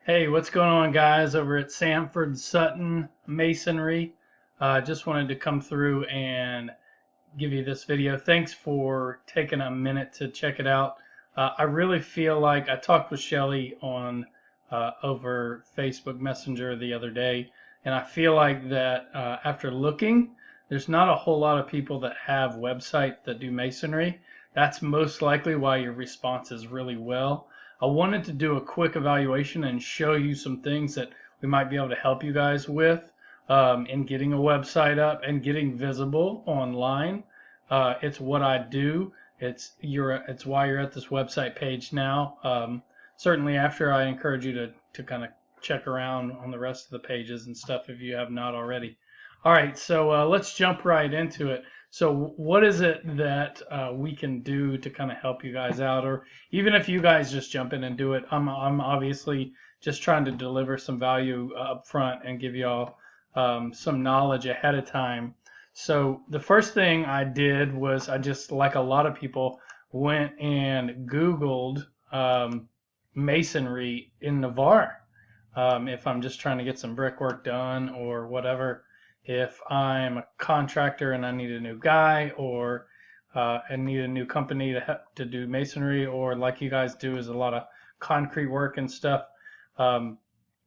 Hey, what's going on, guys, over at Samford, Sutton, Masonry? Just wanted to come through and give you this video. Thanks for taking a minute to check it out. I really feel like I talked with Shelly on over Facebook Messenger the other day, and I feel like that after looking, there's not a whole lot of people that have websites that do masonry. That's most likely why your response is really well. I wanted to do a quick evaluation and show you some things that we might be able to help you guys with in getting a website up and getting visible online. It's what I do. It's why you're at this website page now. Certainly after, I encourage you to kind of check around on the rest of the pages and stuff if you have not already. All right, so let's jump right into it. So what is it that we can do to kind of help you guys out, or even if you guys just jump in and do it? I'm obviously just trying to deliver some value up front and give y'all some knowledge ahead of time. So the first thing I did was I just, like a lot of people, went and Googled masonry in Navarre. If I'm just trying to get some brickwork done or whatever, if I'm a contractor and I need a new guy, or I need a new company to do masonry, or like you guys do is a lot of concrete work and stuff.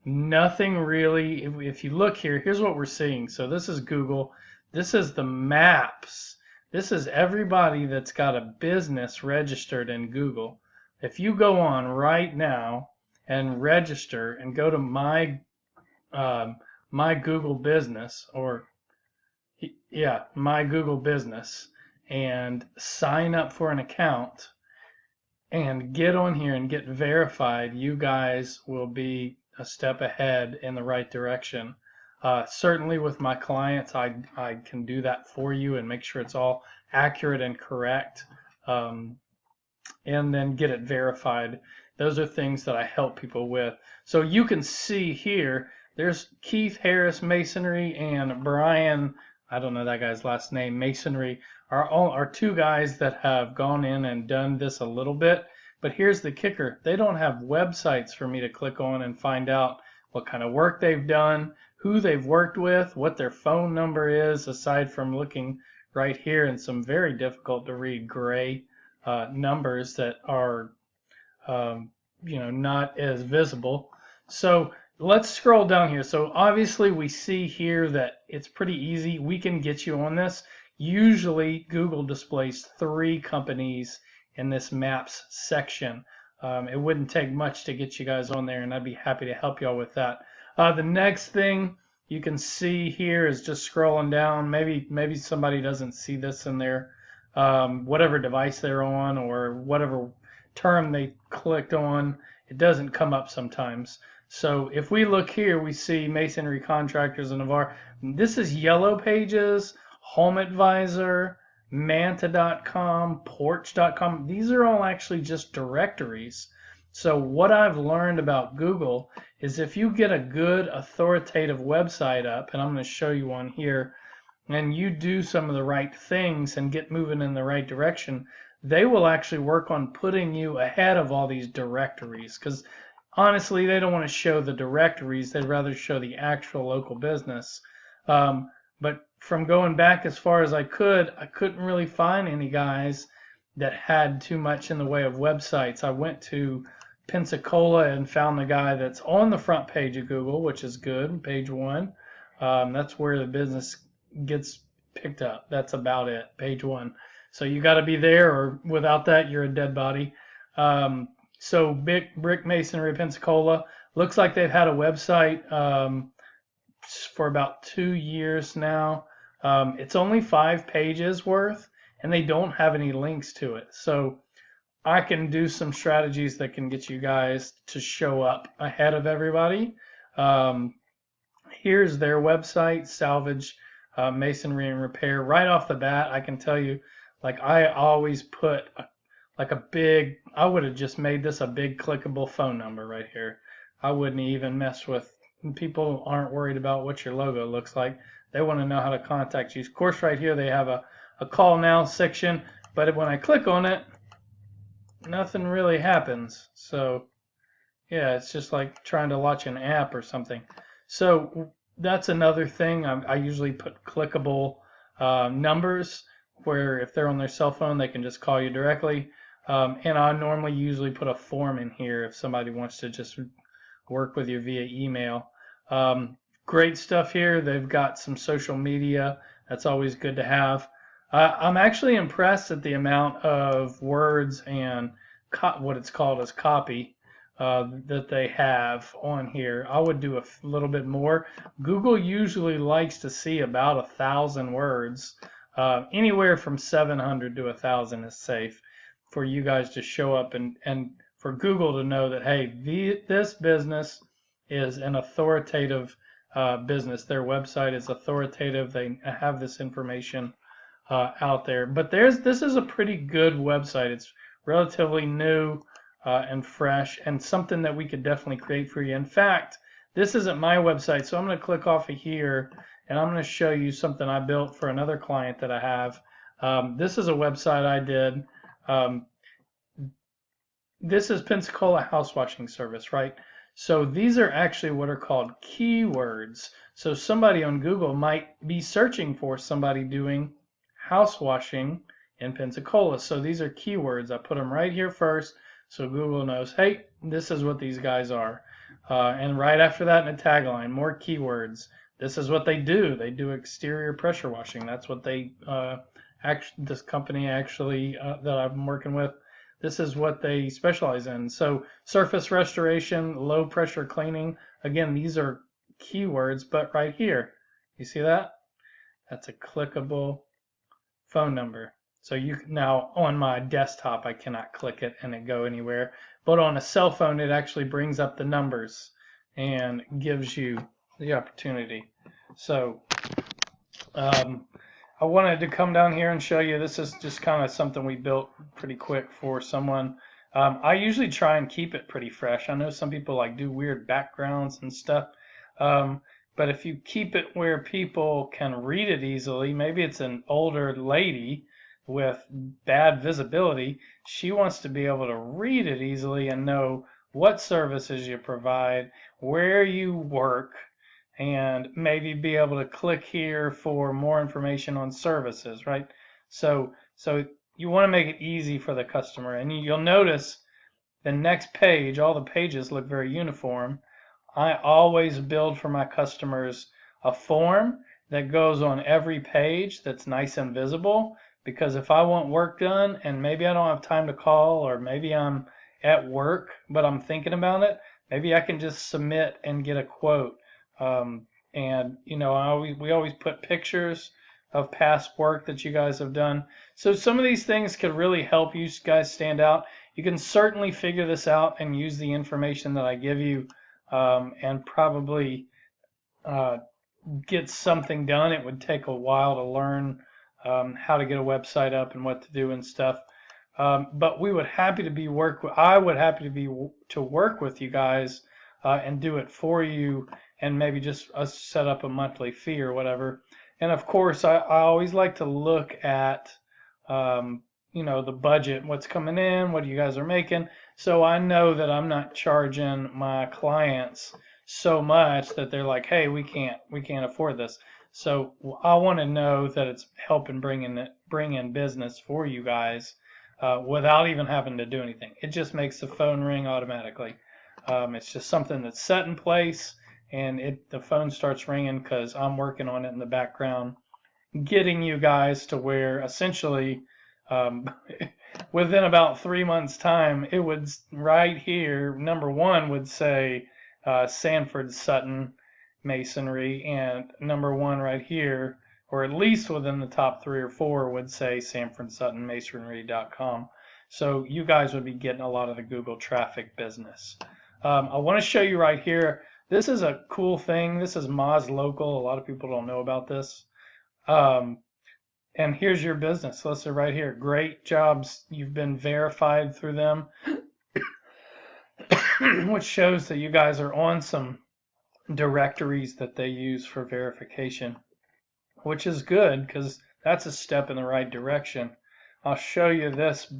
Nothing really. If you look here, here's what we're seeing. So this is Google. This is the maps. This is everybody that's got a business registered in Google. If you go on right now and register and go to my Google Business, or yeah, my Google Business, and sign up for an account and get on here and get verified, you guys will be a step ahead in the right direction. Certainly with my clients, I can do that for you and make sure it's all accurate and correct, and then get it verified. Those are things that I help people with. So you can see here, there's Keith Harris Masonry and Brian, I don't know that guy's last name, Masonry, are two guys that have gone in and done this a little bit. But here's the kicker. They don't have websites for me to click on and find out what kind of work they've done, who they've worked with, what their phone number is, aside from looking right here in some very difficult to read gray numbers that are not as visible. So let's scroll down here. So obviously we see here that it's pretty easy. We can get you on this. Usually Google displays 3 companies in this maps section. It wouldn't take much to get you guys on there, and I'd be happy to help y'all with that. The next thing you can see here is just scrolling down. Maybe somebody doesn't see this in their whatever device they're on, or whatever term they clicked on. It doesn't come up sometimes. So if we look here, we see Masonry Contractors in Navarre. This is Yellow Pages, Home Advisor, Manta.com, Porch.com. These are all actually just directories. So what I've learned about Google is if you get a good authoritative website up, and I'm going to show you one here, and you do some of the right things and get moving in the right direction, they will actually work on putting you ahead of all these directories, because honestly, they don't want to show the directories. They'd rather show the actual local business. But from going back as far as I couldn't really find any guys that had too much in the way of websites. I went to Pensacola and found the guy that's on the front page of Google, which is good, page 1. That's where the business gets picked up. That's about it, page 1. So you got to be there, or without that, you're a dead body. So Brick Masonry Pensacola, looks like they've had a website for about 2 years now. It's only 5 pages worth, and they don't have any links to it. So I can do some strategies that can get you guys to show up ahead of everybody. Here's their website, Salvage Masonry and Repair. Right off the bat, I can tell you, like, I always put I would have just made this a big clickable phone number right here. I wouldn't even mess with, people aren't worried about what your logo looks like. They want to know how to contact you. Of course, right here they have a call now section, but when I click on it, nothing really happens. So Yeah, it's just like trying to watch an app or something. So that's another thing. I usually put clickable numbers where if they're on their cell phone, they can just call you directly. And I normally usually put a form in here if somebody wants to just work with you via email. Great stuff here. They've got some social media. That's always good to have. I'm actually impressed at the amount of words and what it's called as copy that they have on here. I would do a little bit more. Google usually likes to see about 1,000 words. Anywhere from 700 to 1,000 is safe for you guys to show up and for Google to know that, hey, this business is an authoritative business. Their website is authoritative. They have this information out there. But this is a pretty good website. It's relatively new and fresh, and something that we could definitely create for you. In fact, this isn't my website, so I'm going to click off of here, and I'm going to show you something I built for another client that I have. This is a website I did. This is Pensacola House Washing Service, right? So these are actually what are called keywords. So somebody on Google might be searching for somebody doing house washing in Pensacola. So these are keywords. I put them right here first so Google knows, hey, this is what these guys are. And right after that in a tagline, more keywords. This is what they do. They do exterior pressure washing. That's what they this company actually that I'm working with. This is what they specialize in. So surface restoration, low pressure cleaning. Again, these are keywords, but right here, you see that? That's a clickable phone number. So now on my desktop, I cannot click it and it go anywhere. But on a cell phone, it actually brings up the numbers and gives you the opportunity. So I wanted to come down here and show you. This is just kind of something we built pretty quick for someone. I usually try and keep it pretty fresh. I know some people like do weird backgrounds and stuff. But if you keep it where people can read it easily, maybe it's an older lady with bad visibility. She wants to be able to read it easily and know what services you provide, where you work, and maybe be able to click here for more information on services, right? So you want to make it easy for the customer. And you'll notice the next page, all the pages look very uniform. I always build for my customers a form that goes on every page that's nice and visible, because if I want work done and maybe I don't have time to call, or maybe I'm at work but I'm thinking about it, maybe I can just submit and get a quote. And you know, we always put pictures of past work that you guys have done. So some of these things could really help you guys stand out. You can certainly figure this out and use the information that I give you, and probably get something done. It would take a while to learn how to get a website up and what to do and stuff. But we would happy to be I would happy to be to work with you guys and do it for you, and maybe just set up a monthly fee or whatever. And of course, I always like to look at you know, the budget, what's coming in, what you guys are making, so I know that I'm not charging my clients so much that they're like, hey, we can't afford this. So I want to know that it's helping bring in business for you guys without even having to do anything. It just makes the phone ring automatically. It's just something that's set in place, and the phone starts ringing because I'm working on it in the background, getting you guys to where essentially within about 3 months' time, it would right here, number one would say Samford, Sutton, Masonry, and number one right here, or at least within the top 3 or 4, would say Samford, Sutton, Masonry.com. So you guys would be getting a lot of the Google traffic business. I want to show you right here. This is a cool thing. This is Moz Local. A lot of people don't know about this. And here's your business listed right here. Great jobs. You've been verified through them, which shows that you guys are on some directories that they use for verification, which is good because that's a step in the right direction. I'll show you this.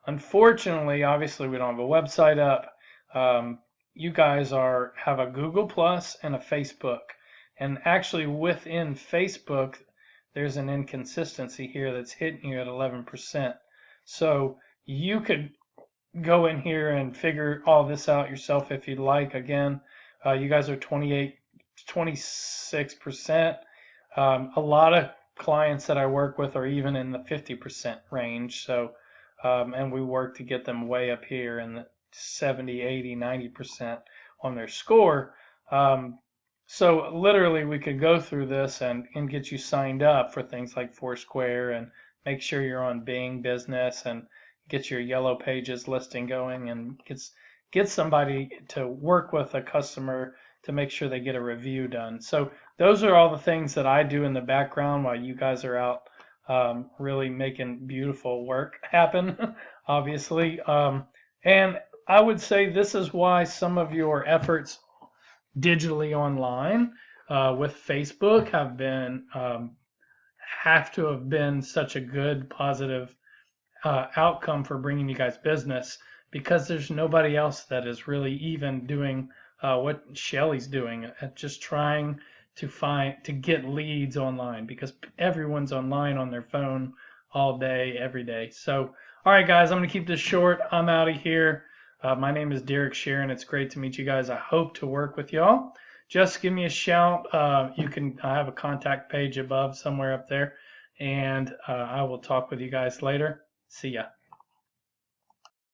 Unfortunately, obviously, we don't have a website up. you guys have a Google Plus and a Facebook. And actually within Facebook, there's an inconsistency here that's hitting you at 11%. So you could go in here and figure all this out yourself if you'd like. Again, you guys are 26%. A lot of clients that I work with are even in the 50% range. So, and we work to get them way up here in the 70, 80, 90% on their score. So literally we could go through this and get you signed up for things like Foursquare and make sure you're on Bing Business and get your Yellow Pages listing going and get somebody to work with a customer to make sure they get a review done. So those are all the things that I do in the background while you guys are out really making beautiful work happen, obviously. And I would say this is why some of your efforts digitally online with Facebook have to have been such a good positive outcome for bringing you guys business, because there's nobody else that is really even doing what Shelly's doing, just trying to get leads online, because everyone's online on their phone all day, every day. So, all right, guys, I'm going to keep this short. I'm out of here. My name is Derek Sharon. It's great to meet you guys. I hope to work with y'all. Just give me a shout. I have a contact page above somewhere up there, and I will talk with you guys later. See ya.